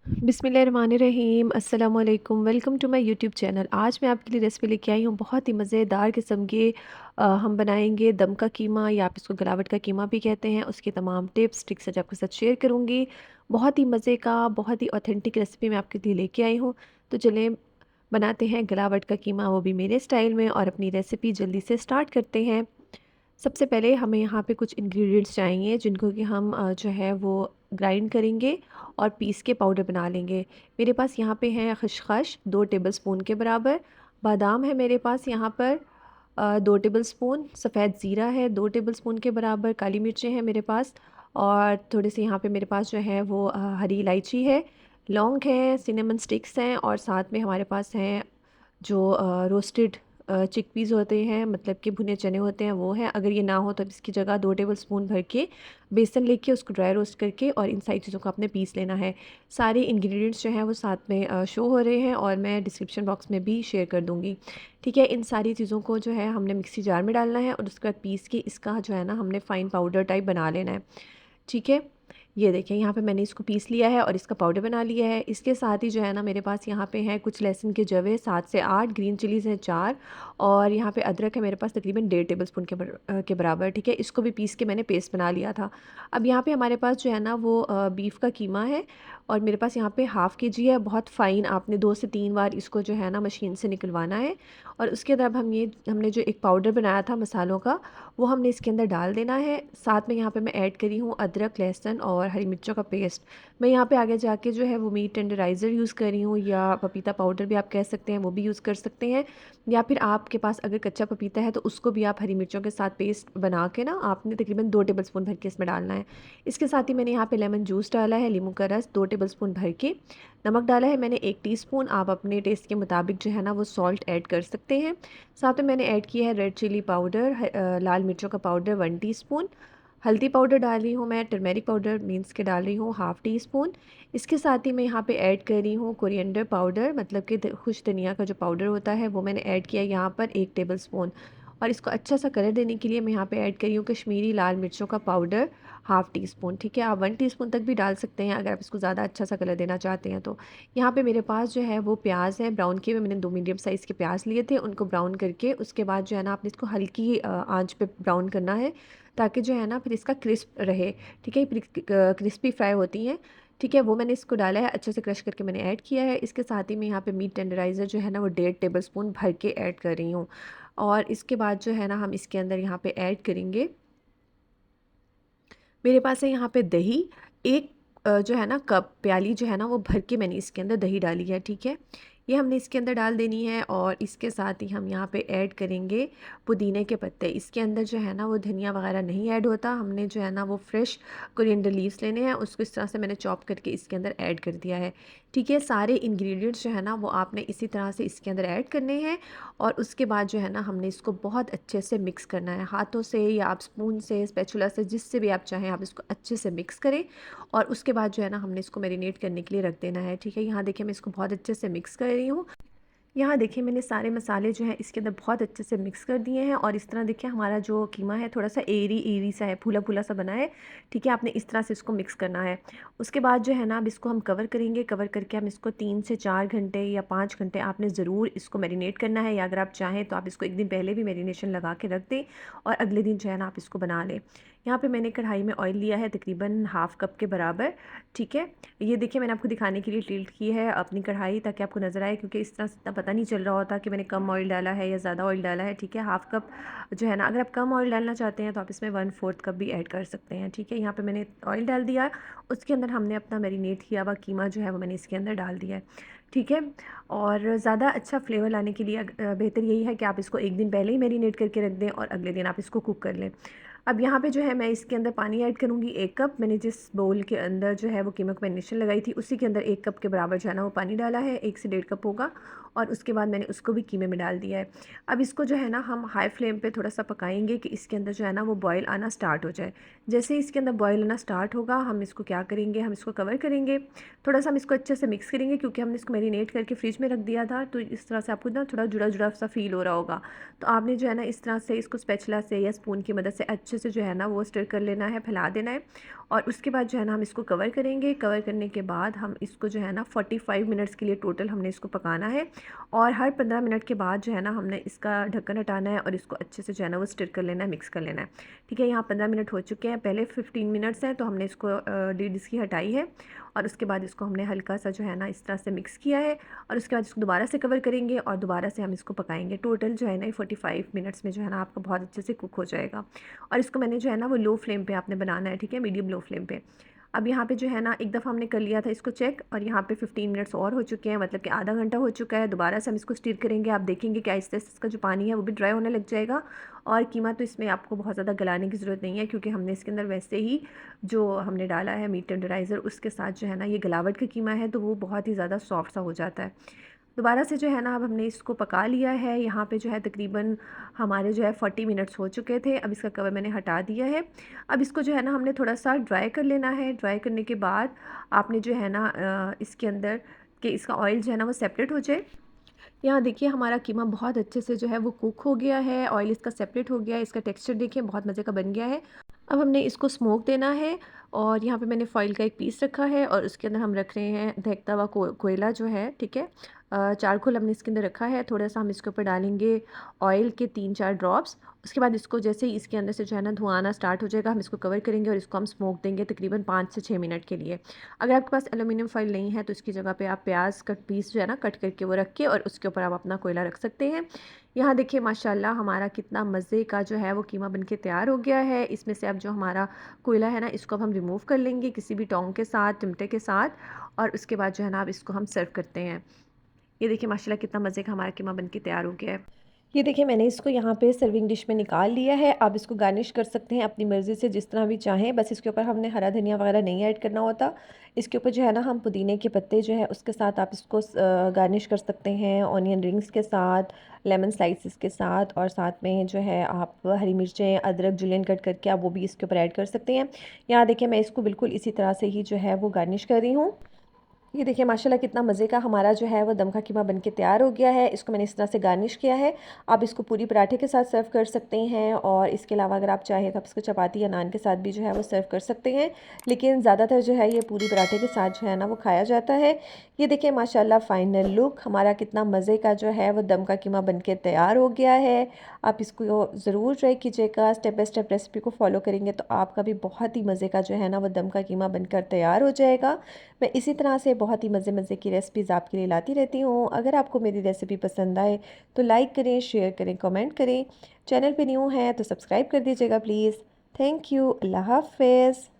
बिस्मिल्लाहिर्रहमानिर्रहीम अस्सलाम वालेकुम। Welcome to my YouTube channel. आज मैं आपके लिए रेसिपी लेके आई हूँ बहुत ही मज़ेदार किस्म के। हम बनाएंगे दम का कीमा या आप इसको गलावट का कीमा भी कहते हैं। उसकी तमाम टिप्स ट्रिक्स आज आपके साथ शेयर करूँगी। बहुत ही मज़े का, बहुत ही ऑथेंटिक रेसिपी मैं आपके लिए लेके आई हूँ। तो चलें बनाते हैं गलावट का कीमा, वो भी मेरे स्टाइल में, और अपनी रेसिपी जल्दी से स्टार्ट करते हैं। सबसे पहले हमें यहाँ पे कुछ इंग्रेडिएंट्स चाहिए जिनको कि हम जो है वो ग्राइंड करेंगे और पीस के पाउडर बना लेंगे। मेरे पास यहाँ पे है खसखस 2 टेबलस्पून के बराबर, बादाम है मेरे पास यहाँ पर 2 टेबलस्पून, सफ़ेद ज़ीरा है 2 टेबलस्पून के बराबर, काली मिर्चें हैं मेरे पास, और थोड़े से यहाँ पे मेरे पास जो है वो हरी इलायची है, लौंग है, सिनेमन स्टिक्स हैं, और साथ में हमारे पास हैं जो रोस्टेड चिकपीस होते हैं, मतलब कि भुने चने होते हैं, वो हैं। अगर ये ना हो तो इसकी जगह 2 टेबलस्पून भर के बेसन लेके उसको ड्राई रोस्ट करके और इन सारी चीज़ों को आपने पीस लेना है। सारे इंग्रेडिएंट्स जो हैं वो साथ में शो हो रहे हैं और मैं डिस्क्रिप्शन बॉक्स में भी शेयर कर दूँगी। ठीक है, इन सारी चीज़ों को जो है हमने मिक्सी जार में डालना है और उसके बाद पीस के इसका जो है ना हमने फ़ाइन पाउडर टाइप बना लेना है। ठीक है, ये देखें यहाँ पे मैंने इसको पीस लिया है और इसका पाउडर बना लिया है। इसके साथ ही जो है ना मेरे पास यहाँ पे हैं कुछ लहसुन के जवे 7 से 8, ग्रीन चिलीज़ हैं 4, और यहाँ पे अदरक है मेरे पास तकरीबन 1.5 टेबलस्पून के बराबर। ठीक है, इसको भी पीस के मैंने पेस्ट बना लिया था। अब यहाँ पे हमारे पास जो है ना वो बीफ का कीमा है और मेरे पास यहाँ पे हाफ़ केजी है। बहुत फ़ाइन आपने 2 से 3 बार इसको जो है ना मशीन से निकलवाना है। और उसके बाद हमने जो एक पाउडर बनाया था मसालों का, वो हमने इसके अंदर डाल देना है। साथ में यहाँ पे मैं ऐड करी हूँ अदरक, लहसुन और हरी मिर्चों का पेस्ट। मैं यहाँ पे आगे जाके जो है वो मीट टेंडराइज़र यूज़ कर रही हूँ, या पपीता पाउडर भी आप कह सकते हैं, वो भी यूज़ कर सकते हैं। या फिर आपके पास अगर कच्चा पपीता है तो उसको भी आप हरी मिर्चों के साथ पेस्ट बना के ना आपने तकरीबन 2 टेबलस्पून भर के इसमें डालना है। इसके साथ ही मैंने यहाँ पे लेमन जूस डाला है, नींबू का रस 2 टेबलस्पून भर के। नमक डाला है मैंने 1 टीस्पून, आप अपने टेस्ट के मुताबिक जो है ना वो सॉल्ट ऐड कर सकते हैं। साथ में मैंने ऐड किया है रेड चिली पाउडर, लाल मिर्चों का पाउडर 1 टीस्पून, हल्दी पाउडर डाल रही हूँ मैं, टर्मेरिक पाउडर मीन्स के डाल रही हूँ हाफ़ टी स्पून। इसके साथ ही मैं यहाँ पे ऐड कर रही हूँ कोरिएंडर पाउडर, मतलब कि खुश धनिया का जो पाउडर होता है वो मैंने ऐड किया यहाँ पर 1 टेबलस्पून। और इसको अच्छा सा कलर देने के लिए मैं यहाँ पे ऐड कर रही हूँ कश्मीरी लाल मिर्चों का पाउडर हाफ़ टी स्पून। ठीक है, आप 1 टीस्पून तक भी डाल सकते हैं अगर आप इसको ज़्यादा अच्छा सा कलर देना चाहते हैं तो। यहाँ पे मेरे पास जो है वो प्याज है ब्राउन किए हुए, मैंने 2 मीडियम साइज़ के प्याज लिए थे, उनको ब्राउन करके उसके बाद जो है ना आपने इसको हल्की आंच पे ब्राउन करना है, ताकि जो है ना फिर इसका क्रिस्प रहे। ठीक है, क्रिस्पी फ्राई होती हैं। ठीक है, वो मैंने इसको डाला है, अच्छे से क्रश करके मैंने ऐड किया है। इसके साथ ही मैं यहाँ पे मीट टेंडराइज़र जो है ना वो 1.5 टेबलस्पून भर के ऐड कर रही हूँ। और इसके बाद जो है ना हम इसके अंदर यहाँ पे ऐड करेंगे, मेरे पास है यहाँ पे दही, एक जो है ना कप प्याली जो है ना वो भर के मैंने इसके अंदर दही डाली है। ठीक है, ये हमने इसके अंदर डाल देनी है। और इसके साथ ही हम यहाँ पे ऐड करेंगे पुदीने के पत्ते। इसके अंदर जो है ना वो धनिया वगैरह नहीं ऐड होता, हमने जो है ना वो फ्रेश कोरिएंडर लीव्स लेने हैं, उसको इस तरह से मैंने चॉप करके इसके अंदर ऐड कर दिया है। ठीक है, सारे इंग्रेडिएंट्स जो है ना वो आपने इसी तरह से इसके अंदर ऐड करने हैं। और उसके बाद जो है ना हमने इसको बहुत अच्छे से मिक्स करना है, हाथों से या आप स्पून से, स्पैचुला से, जिससे भी आप चाहें आप इसको अच्छे से मिक्स करें। और उसके बाद जो है ना हमने इसको मैरिनेट करने के लिए रख देना है। ठीक है, यहाँ देखिए मैं इसको बहुत अच्छे से मिक्स कर रही हूँ। यहाँ देखिए मैंने सारे मसाले जो हैं इसके अंदर बहुत अच्छे से मिक्स कर दिए हैं, और इस तरह देखिए हमारा जो कीमा है थोड़ा सा एरी एरी सा है, फूला फूला सा बना है। ठीक है, आपने इस तरह से इसको मिक्स करना है। उसके बाद जो है ना अब इसको हम कवर करेंगे, कवर करके हम इसको 3 से 4 घंटे या 5 घंटे आपने ज़रूर इसको मैरिनेट करना है, या अगर आप चाहें तो आप इसको एक दिन पहले भी मैरिनेशन लगा के रख दें और अगले दिन जो है ना आप इसको बना लें। यहाँ पे मैंने कढ़ाई में ऑयल लिया है तकरीबन हाफ़ कप के बराबर। ठीक है, ये देखिए मैंने आपको दिखाने के लिए टिल्ट की है अपनी कढ़ाई, ताकि आपको नज़र आए, क्योंकि इस तरह से इतना पता नहीं चल रहा होता कि मैंने कम ऑयल डाला है या ज़्यादा ऑयल डाला है। ठीक है, हाफ़ कप जो है ना, अगर आप कम ऑयल डालना चाहते हैं तो आप इसमें 1/4 कप भी ऐड कर सकते हैं। ठीक है, यहाँ पे मैंने ऑयल डाल दिया, उसके अंदर हमने अपना मैरिनेट किया हुआ कीमा जो है वो मैंने इसके अंदर डाल दिया है। ठीक है, और ज़्यादा अच्छा फ्लेवर लाने के लिए बेहतर यही है कि आप इसको एक दिन पहले ही मैरिनेट करके रख दें और अगले दिन आप इसको कुक कर लें। अब यहाँ पे जो है मैं इसके अंदर पानी ऐड करूँगी 1 कप। मैंने जिस बाउल के अंदर जो है वो कीमा को मैरिनेशन लगाई थी उसी के अंदर 1 कप के बराबर जो है ना वो पानी डाला है, 1 से 1.5 कप होगा। और उसके बाद मैंने उसको भी कीमे में डाल दिया है। अब इसको जो है ना हम हाई फ्लेम पे थोड़ा सा पकाएंगे कि इसके अंदर जो है ना वो बॉयल आना स्टार्ट हो जाए। जैसे ही इसके अंदर बॉयल आना स्टार्ट होगा हम इसको क्या करेंगे, हम इसको कवर करेंगे, थोड़ा सा हम इसको अच्छे से मिक्स करेंगे, क्योंकि हमने इसको मैरिनेट करके फ्रिज में रख दिया था, तो इस तरह से आपको ना थोड़ा जुड़ा जुड़ा सा फील हो रहा होगा। तो आपने जो है ना इस तरह से इसको स्पैचुला से या स्पून की मदद से अच्छे अच्छे से जो है ना वो स्टर कर लेना है, फैला देना है। और उसके बाद जो है ना हम इसको कवर करेंगे। कवर करने के बाद हम इसको जो है ना 45 मिनट्स के लिए टोटल हमने इसको पकाना है। और हर 15 मिनट के बाद जो है ना हमने इसका ढक्कन हटाना है और इसको अच्छे से जो है ना वो स्टर कर लेना है, मिक्स कर लेना है। ठीक है, यहाँ 15 मिनट हो चुके हैं, पहले 15 मिनट्स हैं तो हमने इसको लीड इसकी हटाई है। और उसके बाद इसको हमने हल्का सा जो है ना इस तरह से मिक्स किया है। और उसके बाद इसको दोबारा से कवर करेंगे और दोबारा से हम इसको पकाएंगे। टोटल जो है ना 45 मिनट्स में जो है ना आपका बहुत अच्छे से कुक हो जाएगा। और इसको मैंने जो है ना वो लो फ्लेम पे आपने बनाना है, ठीक है, मीडियम लो फ्लेम पे। अब यहाँ पे जो है ना एक दफ़ा हमने कर लिया था इसको चेक, और यहाँ पे 15 मिनट्स और हो चुके हैं, मतलब कि आधा घंटा हो चुका है। दोबारा से हम इसको स्टीर करेंगे। आप देखेंगे कि आहिस्ते आहिस्ते इसका जो पानी है वो भी ड्राई होने लग जाएगा। और कीमा तो इसमें आपको बहुत ज़्यादा गलाने की ज़रूरत नहीं है, क्योंकि हमने इसके अंदर वैसे ही जो हमने डाला है मीट टेंडराइज़र, उसके साथ जो है ना ये गलावट का कीमा है तो वो बहुत ही ज़्यादा सॉफ्ट सा हो जाता है। दोबारा से जो है ना अब हमने इसको पका लिया है। यहाँ पे जो है तकरीबन हमारे जो है 40 मिनट्स हो चुके थे। अब इसका कवर मैंने हटा दिया है। अब इसको जो है ना हमने थोड़ा सा ड्राई कर लेना है। ड्राई करने के बाद आपने जो है ना इसके अंदर कि इसका ऑयल जो है ना वो सेपरेट हो जाए। यहाँ देखिए हमारा कीमा बहुत अच्छे से जो है वो कुक हो गया है, ऑयल इसका सेपरेट हो गया है, इसका टेक्सचर देखिए बहुत मज़े का बन गया है। अब हमने इसको स्मोक देना है। और यहाँ पे मैंने फॉइल का एक पीस रखा है और उसके अंदर हम रख रहे हैं दहकता हुआ कोयला जो है, ठीक है। चारकोल हमने इसके अंदर रखा है। थोड़ा सा हम इसके ऊपर डालेंगे ऑयल के 3-4 ड्रॉप्स। उसके बाद इसको जैसे ही इसके अंदर से जो है ना धुआं आना स्टार्ट हो जाएगा, हम इसको कवर करेंगे और इसको हम स्मोक देंगे तकरीबन 5 से 6 मिनट के लिए। अगर आपके पास एलुमिनियम फॉइल नहीं है तो इसकी जगह पे आप प्याज कट पीस जो है ना कट करके वो रख के और उसके ऊपर आप अपना कोयला रख सकते हैं। यहाँ देखिए माशाल्लाह हमारा कितना मज़े का जो है वो कीमा बनके तैयार हो गया है। इसमें से अब जो हमारा कोयला है ना इसको अब हम रिमूव कर लेंगे किसी भी टोंग के साथ, चिमटे के साथ। और उसके बाद जो है ना अब इसको हम सर्व करते हैं। ये देखिए माशाल्लाह कितना मज़े का हमारा कीमा बनके तैयार हो गया है। ये देखिए मैंने इसको यहाँ पे सर्विंग डिश में निकाल लिया है। आप इसको गार्निश कर सकते हैं अपनी मर्ज़ी से जिस तरह भी चाहें। बस इसके ऊपर हमने हरा धनिया वगैरह नहीं ऐड करना होता। इसके ऊपर जो है ना हम पुदीने के पत्ते जो है उसके साथ आप इसको गार्निश कर सकते हैं, ऑनियन रिंग्स के साथ, लेमन स्लाइसेस के साथ, और साथ में जो है आप हरी मिर्चें, अदरक जुलियन कट करके आप वो भी इसके ऊपर ऐड कर सकते हैं। यहाँ देखिए मैं इसको बिल्कुल इसी तरह से ही जो है वो गार्निश कर रही हूँ। ये देखिए माशाल्लाह कितना मज़े का हमारा जो है वो दम का कीमा बनके तैयार हो गया है। इसको मैंने इस तरह से गार्निश किया है। आप इसको पूरी पराठे के साथ सर्व कर सकते हैं, और इसके अलावा अगर आप चाहें तो आप इसको चपाती या नान के साथ भी जो है वो सर्व कर सकते हैं। लेकिन ज़्यादातर जो है ये पूरी पराठे के साथ जो है ना वो खाया जाता है। ये देखिए माशाल्लाह फ़ाइनल लुक हमारा कितना मज़े का जो है वो दम का कीमा बनके तैयार हो गया है। आप इसको ज़रूर ट्राई कीजिएगा। स्टेप बाय स्टेप रेसिपी को फॉलो करेंगे तो आपका भी बहुत ही मज़े का जो है ना वो दम का कीमा बनकर तैयार हो जाएगा। मैं इसी तरह से बहुत ही मज़े मज़े की रेसिपीज़ आपके लिए लाती रहती हूँ। अगर आपको मेरी रेसिपी पसंद आए तो लाइक करें, शेयर करें, कमेंट करें। चैनल पे न्यू हैं तो सब्सक्राइब कर दीजिएगा प्लीज़। Thank you. अल्लाह हाफ़िज़।